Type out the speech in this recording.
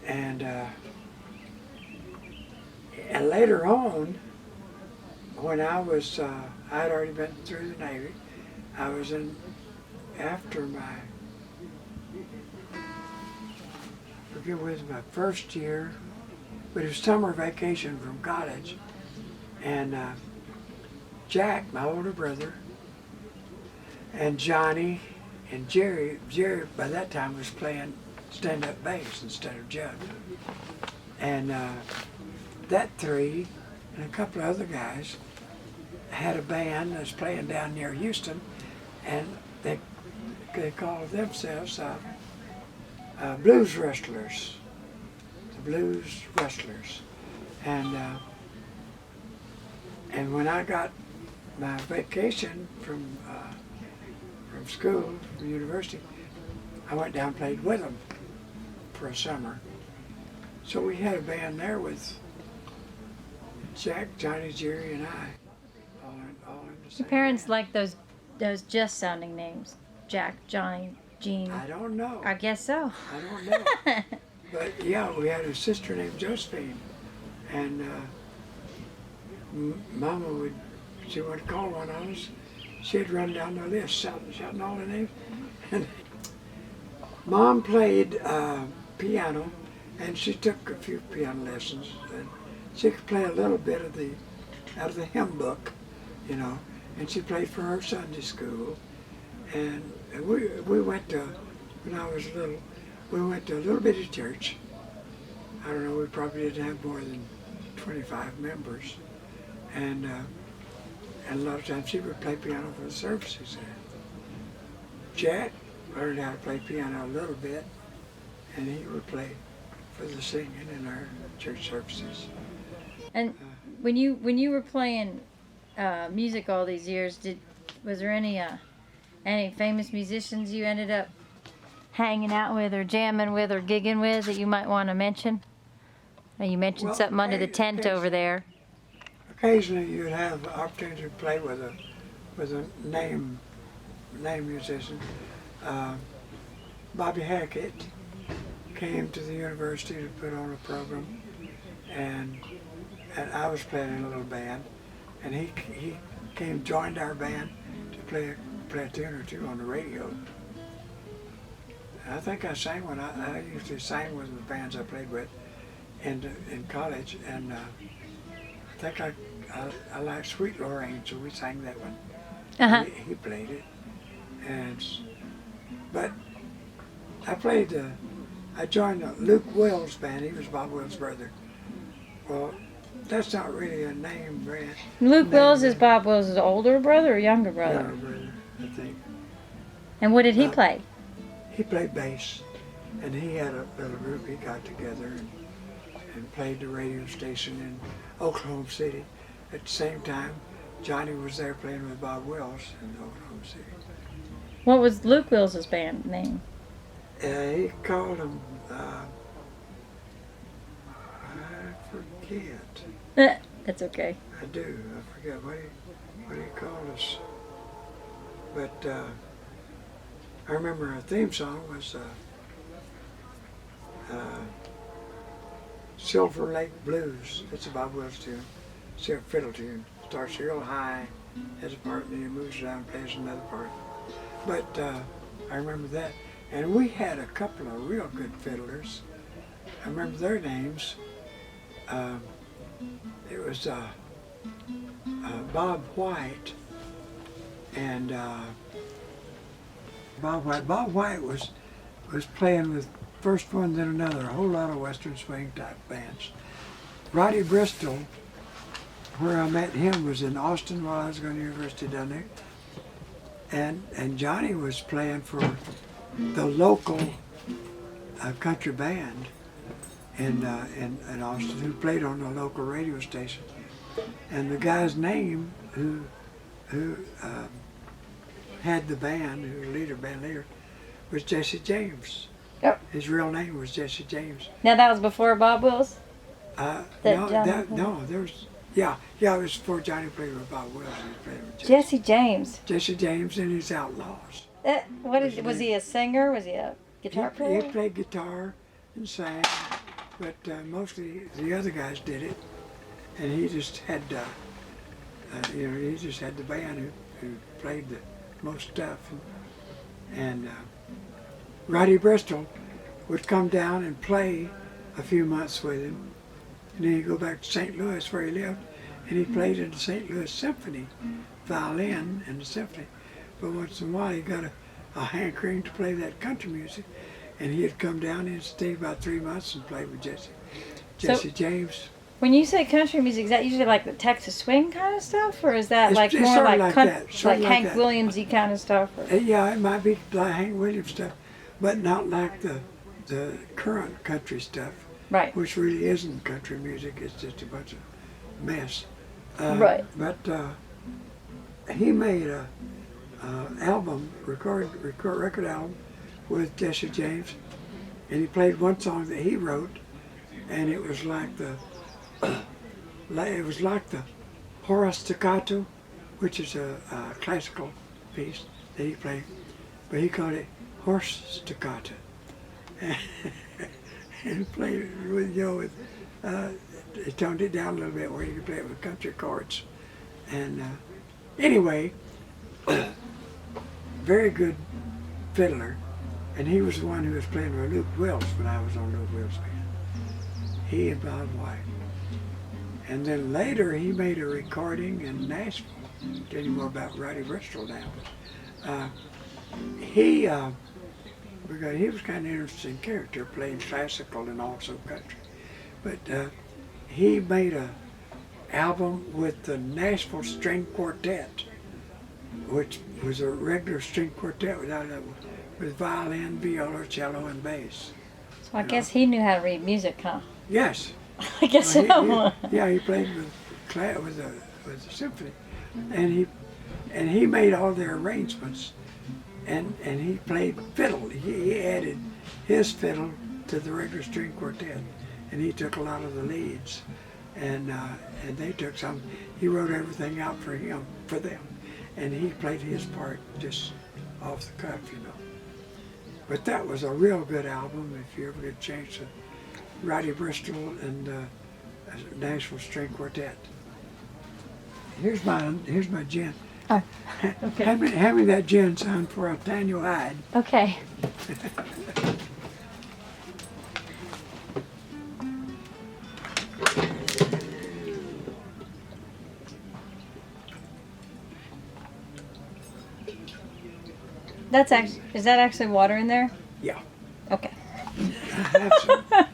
And later on, when I was, I had already been through the Navy. I was in, after my, I forget what it was, my first year, but it was summer vacation from college. And Jack, my older brother, and Johnny and Jerry by that time was playing stand-up bass instead of jug. And that three and a couple of other guys had a band that was playing down near Houston, and they called themselves Blues Wrestlers, the Blues Wrestlers. And when I got my vacation from school, from university, I went down and played with them for a summer. So we had a band there with Jack, Johnny, Jerry, and I, all in the same Your parents band. like those just sounding names, Jack, Johnny, Gene. I don't know. I guess so. I don't know. But yeah, we had a sister named Josephine, and Mama would, she would call one of us. She'd run down the list, shouting all the names. And Mom played piano, and she took a few piano lessons. And she could play a little bit of out of the hymn book, you know. And she played for her Sunday school. And we went to, when I was little, we went to a little bitty church. I don't know, we probably didn't have more than 25 members. And a lot of times she would play piano for the services there. Jack learned how to play piano a little bit, and he would play for the singing in our church services. And when you were playing music all these years, was there any famous musicians you ended up hanging out with or jamming with or gigging with that you might want to mention? You mentioned something under the tent over there. Occasionally you'd have the opportunity to play with a name musician. Bobby Hackett came to the university to put on a program, and I was playing in a little band, and he came, joined our band to play a tune or two on the radio. I think I sang when I usually sang with the bands I played with in college, and I think I like Sweet Lorraine, so we sang that one. Uh-huh. He played it, but I joined the Luke Wills band. He was Bob Wills' brother. Well, that's not really a name brand. Luke Wills is Bob Wills' older brother or younger brother? Younger brother, I think. And what did he play? He played bass, and he had a little group. He got together and played the radio station in Oklahoma City. At the same time, Johnny was there playing with Bob Wills in Oklahoma City. What was Luke Wills' band name? He called them, I forget. That's okay. I do. I forget what he called us. But I remember our theme song was Silver Lake Blues. That's a Bob Wills tune. It's a fiddle tune. Starts real high, has a part, and then he moves down and plays another part. But I remember that. And we had a couple of real good fiddlers. I remember their names. It was Bob White and Bob White. Bob White was playing with first one then another, a whole lot of Western swing type bands. Rowdy Bristol, where I met him, was in Austin while I was going to university down there. And Johnny was playing for the local country band in Austin, who played on the local radio station. And the guy's name who had the band, band leader, was Jesse James. Yep. His real name was Jesse James. Now that was before Bob Wills? It was before Johnny played with Bob Wills. He was playing with Jesse James. Jesse James and his Outlaws. Was he a singer? Was he a guitar player? He played guitar and sang. but mostly the other guys did it, and he just had, he just had the band who played the most stuff, and Rowdy Bristol would come down and play a few months with him, and then he'd go back to St. Louis where he lived, and he played in the St. Louis Symphony, violin in the symphony. But once in a while he got a hankering to play that country music, and he'd come down and stay about 3 months and play with Jesse James. When you say country music, is that usually like the Texas swing kind of stuff, or is that like It's more sort of like like Hank that. Williams-y kind of stuff? Or? Yeah, it might be like Hank Williams stuff, but not like the current country stuff, Right. which really isn't country music. It's just a bunch of mess. Right. But he made a album, record album with Jesse James, and he played one song that he wrote, and it was like the Horace Staccato, which is a classical piece that he played, but he called it Horse Staccato, and played it with he toned it down a little bit where you could play it with country chords, and anyway, very good fiddler, and he was the one who was playing with Luke Wills when I was on Luke Wills' band. He and Bob White. And then later he made a recording in Nashville. I'll tell you more about Rowdy Bristol now. Because he was kind of an interesting character, playing classical and also country. But he made a album with the Nashville String Quartet, which was a regular string quartet with violin, viola, cello, and bass. So I guess he knew how to read music, huh? Yes. I guess so. He played with the symphony, and he made all their arrangements, and he played fiddle. He added his fiddle to the regular string quartet, and he took a lot of the leads, and they took some. He wrote everything out for them, and he played his part just off the cuff, But that was a real good album if you ever get a chance to. Rowdy Bristol and Nashville String Quartet. Here's my gin. Oh, okay. Hand me that gin, son, before I'll tan your hide. Okay. Is that actually water in there? Yeah. Okay. I have some.